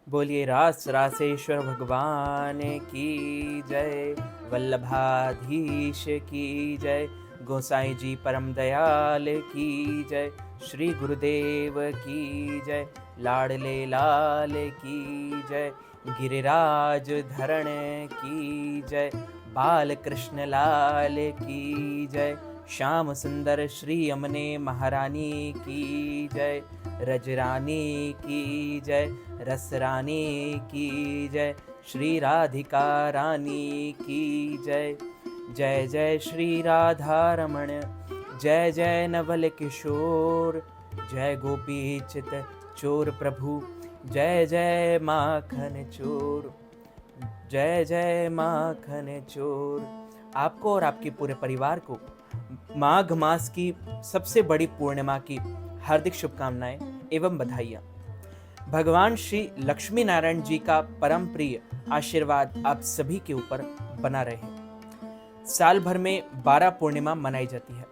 बोलिए रास रासेश्वर भगवान की जय, वल्लभाधीश की जय, गोसाई जी परम दयाल की जय, श्री गुरुदेव की जय, लाडले लाल की जय, गिरिराज धरण की जय, बाल कृष्ण लाल की जय, श्याम सुंदर श्री अमने महारानी की जय, रजरानी की जय, रस रानी की जय, श्री राधिका रानी की जय। जय जय श्री राधा रमण, जय जय नवल किशोर, जय गोपी चित चोर प्रभु, जय जय माखन चोर, जय जय माखन चोर। आपको और आपके पूरे परिवार को माघ मास की सबसे बड़ी पूर्णिमा की हार्दिक शुभकामनाएं एवं बधाइयाँ। भगवान श्री लक्ष्मी नारायण जी का परम प्रिय आशीर्वाद आप सभी के ऊपर बना रहे। साल भर में 12 पूर्णिमा मनाई जाती है।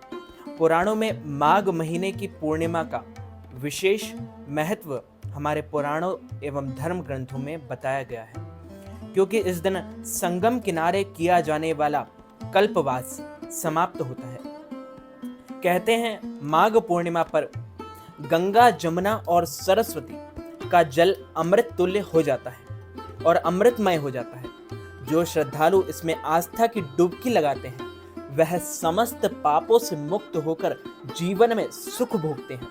पुराणों में माघ महीने की पूर्णिमा का विशेष महत्व हमारे पुराणों एवं धर्म ग्रंथों में बताया गया है, क्योंकि इस दिन संगम किनारे किया जाने वाला कल्पवास समाप्त होता है। कहते हैं माघ पूर्णिमा पर गंगा, जमुना और सरस्वती का जल अमृत तुल्य हो जाता है और अमृतमय हो जाता है। जो श्रद्धालु इसमें आस्था की डुबकी लगाते हैं वह समस्त पापों से मुक्त होकर जीवन में सुख भोगते हैं।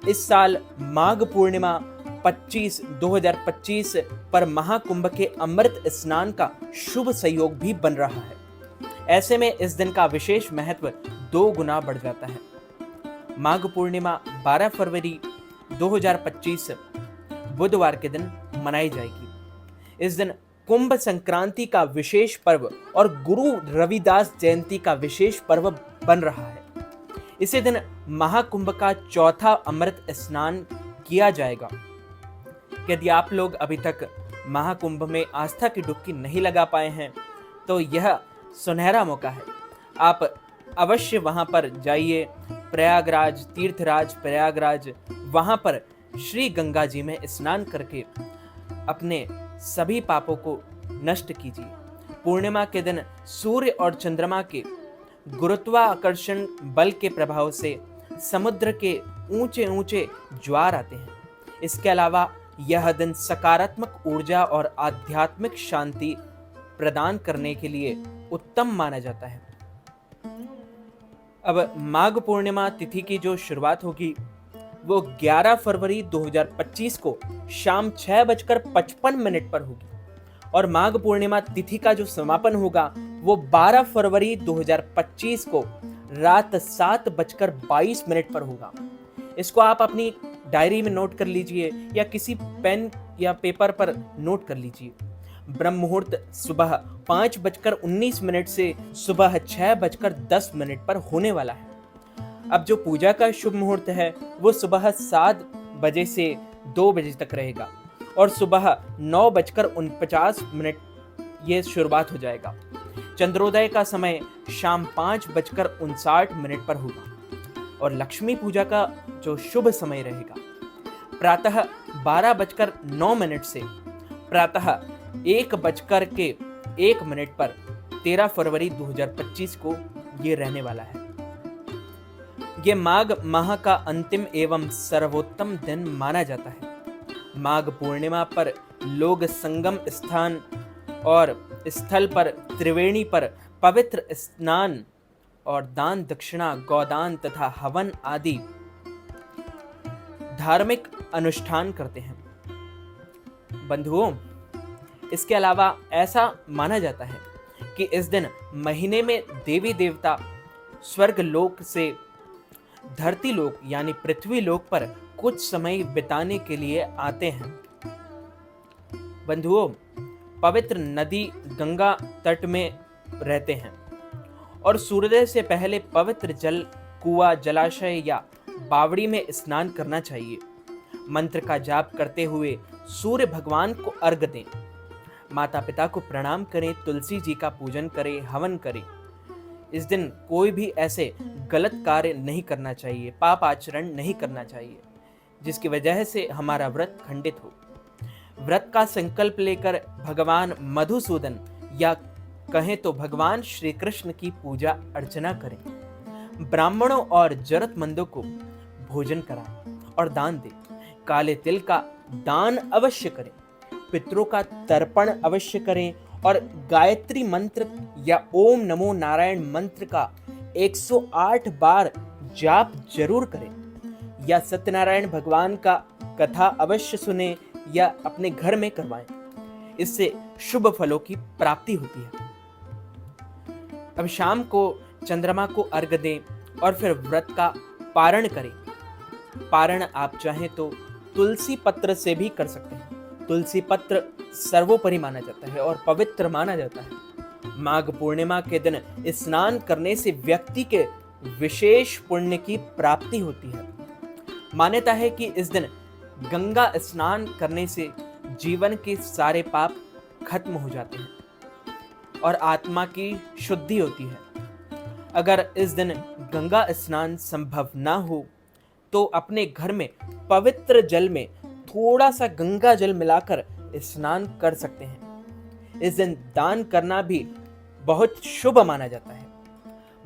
इस साल माघ पूर्णिमा 2025 पर महाकुंभ के अमृत स्नान का शुभ संयोग भी बन रहा है। ऐसे में इस दिन का विशेष महत्व 2 गुना बढ़ जाता है। माघ पूर्णिमा 12 फरवरी 2025 बुधवार के दिन मनाई जाएगी। इस दिन कुंभ संक्रांति का विशेष पर्व और गुरु रविदास जयंती का विशेष पर्व बन रहा है। इसी दिन महाकुंभ का चौथा अमृत स्नान किया जाएगा। यदि आप लोग अभी तक महाकुंभ में आस्था की डुबकी नहीं लगा पाए हैं तो यह सुनहरा मौका है। आप अवश्य वहां पर जाइए। प्रयागराज, तीर्थराज प्रयागराज, वहां पर श्री गंगा जी में स्नान करके अपने सभी पापों को नष्ट कीजिए। पूर्णिमा के दिन सूर्य और चंद्रमा के गुरुत्वाकर्षण बल के प्रभाव से समुद्र के ऊंचे ऊंचे ज्वार आते हैं। इसके अलावा यह दिन सकारात्मक ऊर्जा और आध्यात्मिक शांति प्रदान करने के लिए उत्तम माना जाता है। अब माघ पूर्णिमा तिथि की जो शुरुआत होगी वो 11 फरवरी 2025 को शाम 6:55 पर होगी और माघ पूर्णिमा तिथि का जो समापन होगा वो 12 फरवरी 2025 को रात 7:22 पर होगा। इसको आप अपनी डायरी में नोट कर लीजिए या किसी पेन या पेपर पर नोट कर लीजिए। ब्रह्म मुहूर्त सुबह 5:19 से सुबह 6:10 पर होने वाला है। अब जो पूजा का शुभ मुहूर्त है वो सुबह 7 बजे से 2 बजे तक रहेगा और सुबह 9:49 ये शुरुआत हो जाएगा। चंद्रोदय का समय शाम 5:59 पर होगा और लक्ष्मी पूजा का जो शुभ समय रहेगा प्रातः 12:09 से प्रातः 1:01 पर 13 फरवरी 2025 को ये रहने वाला है। ये माघ माह का अंतिम एवं सर्वोत्तम दिन माना जाता है। माघ पूर्णिमा पर लोग संगम स्थान और स्थल पर त्रिवेणी पर पवित्र स्नान और दान दक्षिणा, गौदान तथा हवन आदि धार्मिक अनुष्ठान करते हैं। बंधुओं, इसके अलावा ऐसा माना जाता है कि इस दिन महीने में देवी देवता स्वर्ग लोक से धरती लोक यानी पृथ्वी लोक पर कुछ समय बिताने के लिए आते हैं। बंधुओं, पवित्र नदी गंगा तट में रहते हैं और सूर्योदय से पहले पवित्र जल, कुआं, जलाशय या बावड़ी में स्नान करना चाहिए। मंत्र का जाप करते हुए सूर्य भगवान को अर्घ्य दें। माता पिता को प्रणाम करें, तुलसी जी का पूजन करें, हवन करें। इस दिन कोई भी ऐसे गलत कार्य नहीं करना चाहिए, पाप आचरण नहीं करना चाहिए जिसकी वजह से हमारा व्रत खंडित हो। व्रत का संकल्प लेकर भगवान मधुसूदन या कहें तो भगवान श्री कृष्ण की पूजा अर्चना करें। ब्राह्मणों और जरूरतमंदों को भोजन कराएं और दान दें। काले तिल का दान अवश्य करें। पितरों का तर्पण अवश्य करें और गायत्री मंत्र या ओम नमो नारायण मंत्र का 108 बार जाप जरूर करें। या सत्यनारायण भगवान का कथा अवश्य सुने या अपने घर में करवाएं। इससे शुभ फलों की प्राप्ति होती है। अब शाम को चंद्रमा को अर्घ्य दें और फिर व्रत का पारण करें। पारण आप चाहें तो तुलसी पत्र से भी कर सकते हैं। तुलसी पत्र सर्वोपरि माना जाता है और पवित्र माना जाता है। माघ पूर्णिमा के दिन स्नान करने से व्यक्ति के विशेष पुण्य की प्राप्ति होती है। मान्यता है कि इस दिन गंगा स्नान करने से जीवन के सारे पाप खत्म हो जाते हैं और आत्मा की शुद्धि होती है। अगर इस दिन गंगा स्नान संभव ना हो तो अपने घर में पवित्र जल में थोड़ा सा गंगा जल मिलाकर स्नान कर सकते हैं। इस दिन दान करना भी बहुत शुभ माना जाता है।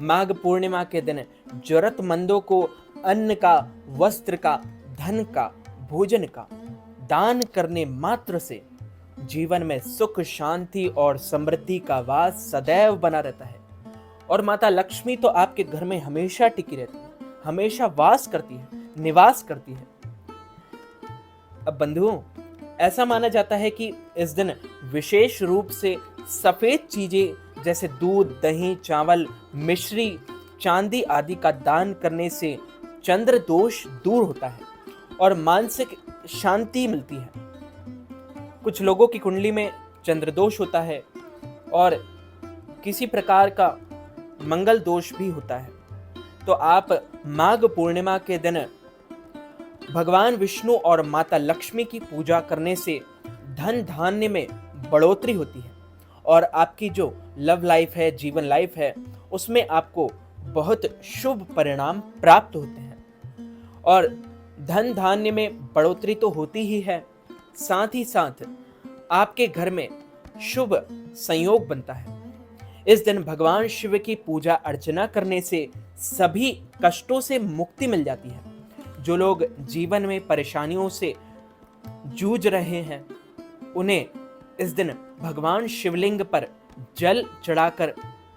माघ पूर्णिमा के दिन जरूरतमंदों को अन्न का, वस्त्र का, धन का, भोजन का दान करने मात्र से जीवन में सुख, शांति और समृद्धि का वास सदैव बना रहता है और माता लक्ष्मी तो आपके घर में हमेशा टिकी रहती है, हमेशा वास करती है, निवास करती है। अब बंधुओं, ऐसा माना जाता है कि इस दिन विशेष रूप से सफेद चीजें जैसे दूध, दही, चावल, मिश्री, चांदी आदि का दान करने से चंद्र दोष दूर होता है और मानसिक शांति मिलती है। कुछ लोगों की कुंडली में चंद्र दोष होता है और किसी प्रकार का मंगल दोष भी होता है, तो आप माघ पूर्णिमा के दिन भगवान विष्णु और माता लक्ष्मी की पूजा करने से धन धान्य में बढ़ोतरी होती है और आपकी जो लव लाइफ है, जीवन लाइफ है, उसमें आपको बहुत शुभ परिणाम प्राप्त होते हैं। और धन धान्य में बढ़ोतरी तो होती ही है, साथ ही साथ आपके घर में शुभ संयोग बनता है। इस दिन भगवान शिव की पूजा अर्चना करने से सभी कष्टों से मुक्ति मिल जाती है। जो लोग जीवन में परेशानियों से जूझ रहे हैं, उन्हें इस दिन भगवान शिवलिंग पर जल चढ़ाकर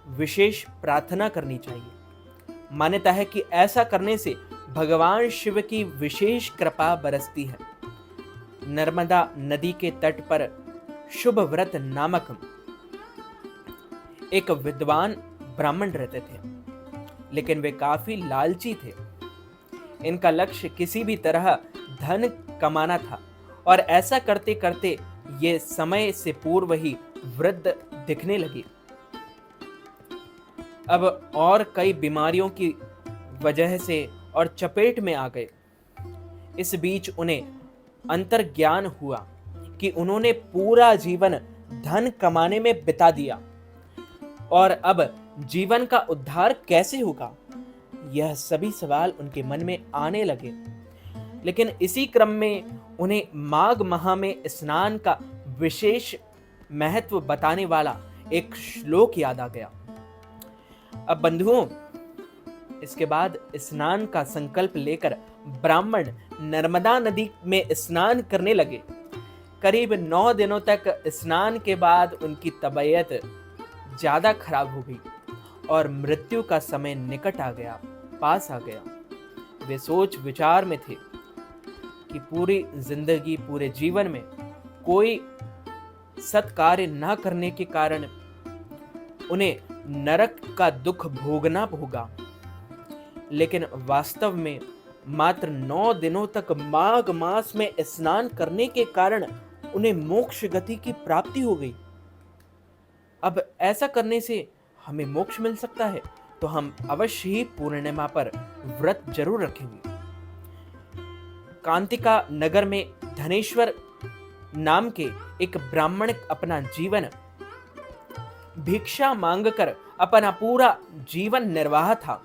विशेष प्रार्थना करनी चाहिए। मान्यता है कि ऐसा करने से भगवान शिव की विशेष कृपा बरसती है। नर्मदा नदी के तट पर शुभ व्रत नामक एक विद्वान ब्राह्मण रहते थे, लेकिन वे काफी लालची थे। इनका लक्ष्य किसी भी तरह धन कमाना था और ऐसा करते करते ये समय से पूर्व ही वृद्ध दिखने लगे। अब और कई बीमारियों की वजह से और चपेट में आ गए। इस बीच उन्हें अंतर्ज्ञान हुआ कि उन्होंने पूरा जीवन धन कमाने में बिता दिया और अब जीवन का उद्धार कैसे होगा, यह सभी सवाल उनके मन में आने लगे। लेकिन इसी क्रम में उन्हें माघ माह में स्नान का विशेष महत्व बताने वाला एक श्लोक याद आ गया। अब बंधुओं, इसके बाद स्नान का संकल्प लेकर ब्राह्मण नर्मदा नदी में स्नान करने लगे। करीब 9 दिनों तक स्नान के बाद उनकी तबीयत ज्यादा खराब हो गई और मृत्यु का समय निकट आ गया, पास आ गया। वे सोच विचार में थे कि पूरी जिंदगी, पूरे जीवन में कोई सत्कार्य न करने के कारण उन्हें नरक का दुख भोगना होगा। लेकिन वास्तव में मात्र 9 दिनों तक माघ मास में स्नान करने के कारण उन्हें मोक्ष गति की प्राप्ति हो गई। अब ऐसा करने से हमें मोक्ष मिल सकता है, तो हम अवश्य ही पूर्णिमा पर व्रत जरूर रखेंगे। कांतिका नगर में धनेश्वर नाम के एक ब्राह्मण अपना जीवन भिक्षा मांगकर अपना पूरा जीवन निर्वाह था।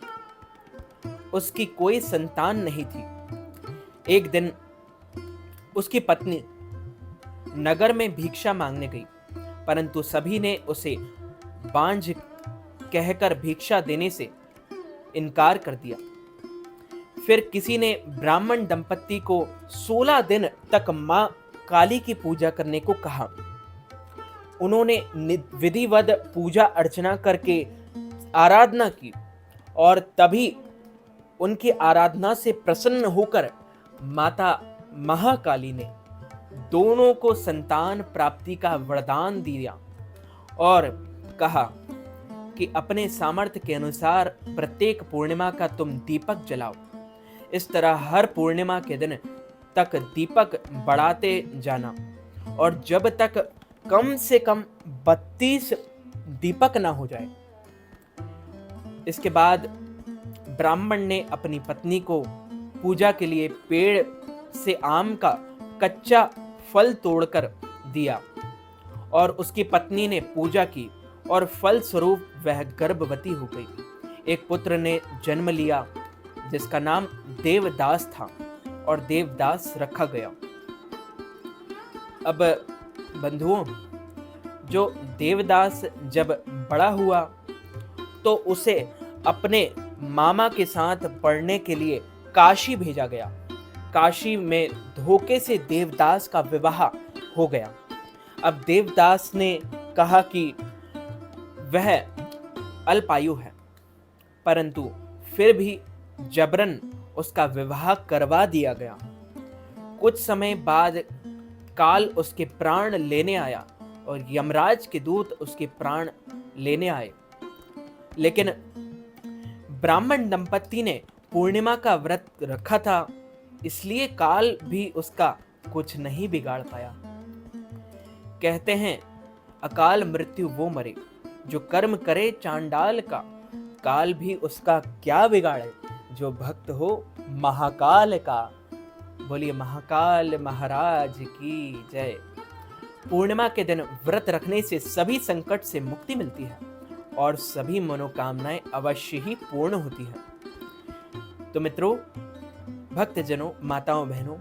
उसकी कोई संतान नहीं थी। एक दिन उसकी पत्नी नगर में भिक्षा मांगने गई, परंतु सभी ने उसे बांझ कहकर भिक्षा देने से इनकार कर दिया। फिर किसी ने ब्राह्मण दंपत्ति को 16 दिन तक मां काली की पूजा करने को कहा। उन्होंने विधिवत पूजा अर्चना करके आराधना की और तभी उनकी आराधना से प्रसन्न होकर माता महाकाली ने दोनों को संतान प्राप्ति का वरदान दिया और कहा कि अपने सामर्थ्य के अनुसार प्रत्येक पूर्णिमा का तुम दीपक जलाओ। इस तरह हर पूर्णिमा के दिन तक दीपक बढ़ाते जाना और जब तक कम से कम 32 दीपक ना हो जाए। इसके बाद ब्राह्मण ने अपनी पत्नी को पूजा के लिए पेड़ से आम का कच्चा फल तोड़कर दिया और उसकी पत्नी ने पूजा की और फल स्वरूप वह गर्भवती हो गई। एक पुत्र ने जन्म लिया जिसका नाम देवदास था और देवदास रखा गया। अब बंधुओं, जो देवदास जब बड़ा हुआ तो उसे अपने मामा के साथ पढ़ने के लिए काशी भेजा गया। काशी में धोखे से देवदास का विवाह हो गया। अब देवदास ने कहा कि वह अल्पायु है, परंतु फिर भी जबरन उसका विवाह करवा दिया गया। कुछ समय बाद काल उसके प्राण लेने आया और यमराज के दूत उसके प्राण लेने आए, लेकिन ब्राह्मण दंपत्ति ने पूर्णिमा का व्रत रखा था, इसलिए काल भी उसका कुछ नहीं बिगाड़ पाया। कहते हैं अकाल मृत्यु वो मरे जो कर्म करे चांडाल का, काल भी उसका क्या बिगाड़े जो भक्त हो महाकाल का। बोलिए महाकाल महाराज की जय। पूर्णिमा के दिन व्रत रखने से सभी संकट से मुक्ति मिलती है और सभी मनोकामनाएं अवश्य ही पूर्ण होती है। तो मित्रों, भक्तजनों, माताओं, बहनों,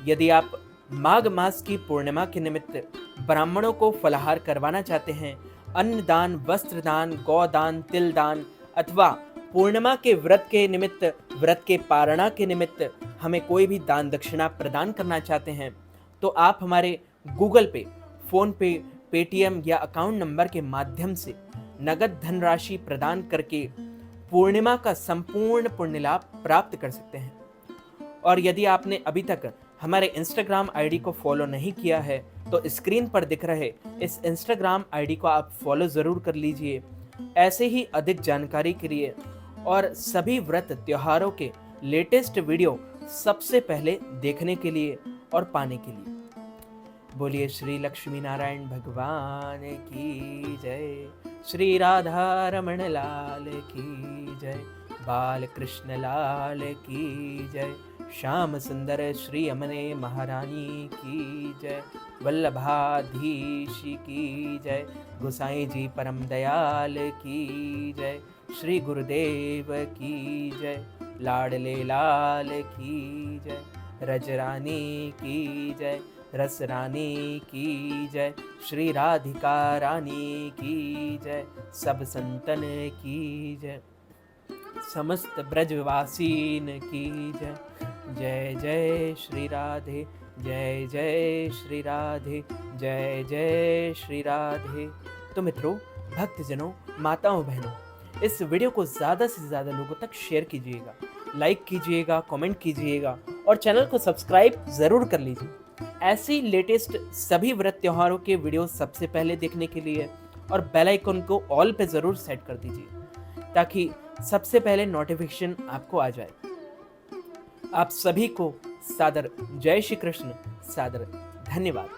यदि आप माघ मास की पूर्णिमा के निमित्त ब्राह्मणों को फलाहार करवाना चाहते हैं, अन्न दान, वस्त्र दान, गौदान, तिल दान अथवा पूर्णिमा के व्रत के निमित्त, व्रत के पारणा के निमित्त हमें कोई भी दान दक्षिणा प्रदान करना चाहते हैं, तो आप हमारे गूगल पे, फोन पे, पेटीएम या अकाउंट नंबर के माध्यम से नगद धनराशि प्रदान करके पूर्णिमा का संपूर्ण पुण्य लाभ प्राप्त कर सकते हैं। और यदि आपने अभी तक हमारे इंस्टाग्राम आईडी को फॉलो नहीं किया है तो स्क्रीन पर दिख रहे इस इंस्टाग्राम आईडी को आप फॉलो जरूर कर लीजिए, ऐसे ही अधिक जानकारी के लिए और सभी व्रत त्योहारों के लेटेस्ट वीडियो सबसे पहले देखने के लिए और पाने के लिए। बोलिए श्री लक्ष्मी नारायण भगवान की जय, श्री राधा रमण लाल की जय, बाल कृष्ण लाल की जय, श्याम सुंदर श्री अमने महारानी की जय, वल्लभाधीश की जय, गोसाई जी परम दयाल की जय, श्री गुरुदेव की जय, लाडले लाल की जय, रजरानी की जय, रस रानी की जय, श्री राधिका रानी की जय, सब संतन की जय, समस्त ब्रजवासीन की जय। जय जय श्री राधे, जय जय श्री राधे, जय जय श्री राधे। तो मित्रों, भक्तजनों, माताओं, बहनों, इस वीडियो को ज़्यादा से ज़्यादा लोगों तक शेयर कीजिएगा, लाइक कीजिएगा, कमेंट कीजिएगा और चैनल को सब्सक्राइब ज़रूर कर लीजिए। ऐसी लेटेस्ट सभी व्रत त्योहारों के वीडियो सबसे पहले देखने के लिए और बेल आइकन को ऑल पे ज़रूर सेट कर दीजिए ताकि सबसे पहले नोटिफिकेशन आपको आ जाए। आप सभी को सादर जय श्री कृष्ण, सादर धन्यवाद।